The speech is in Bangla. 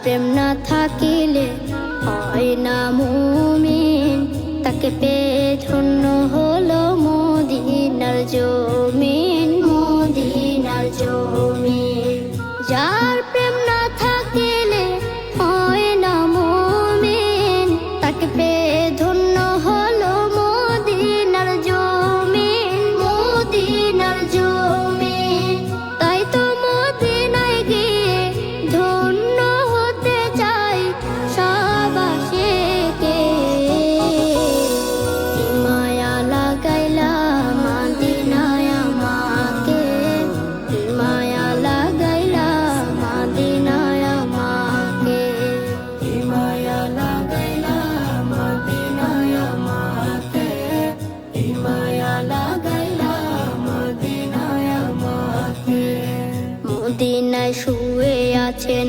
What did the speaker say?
প্রেম না থাকিলে হয় না মুমিন, তাকে পেয়ে ধন্য হলো মদিনার জমিন, মদিনার জমিন। যার প্রেম না থাকিলে হয় না মুমিন, তাকে পেয়ে ধন্য হলো মদিনার জমিন, মদিনার জমিন। তাই তো মদিনায় গিয়ে ধন্য হতে চাই সবাসীকে। মায়া লাগাইলা মদিনায় আমাকে, মায়া লাগাইলা মদিনায় আমাকে, মায়া লাগাইলা মদিনায় আমাকে, মায়া লাগাইলা মদিনায় আমাকে। মদিনায় শুয়ে আছেন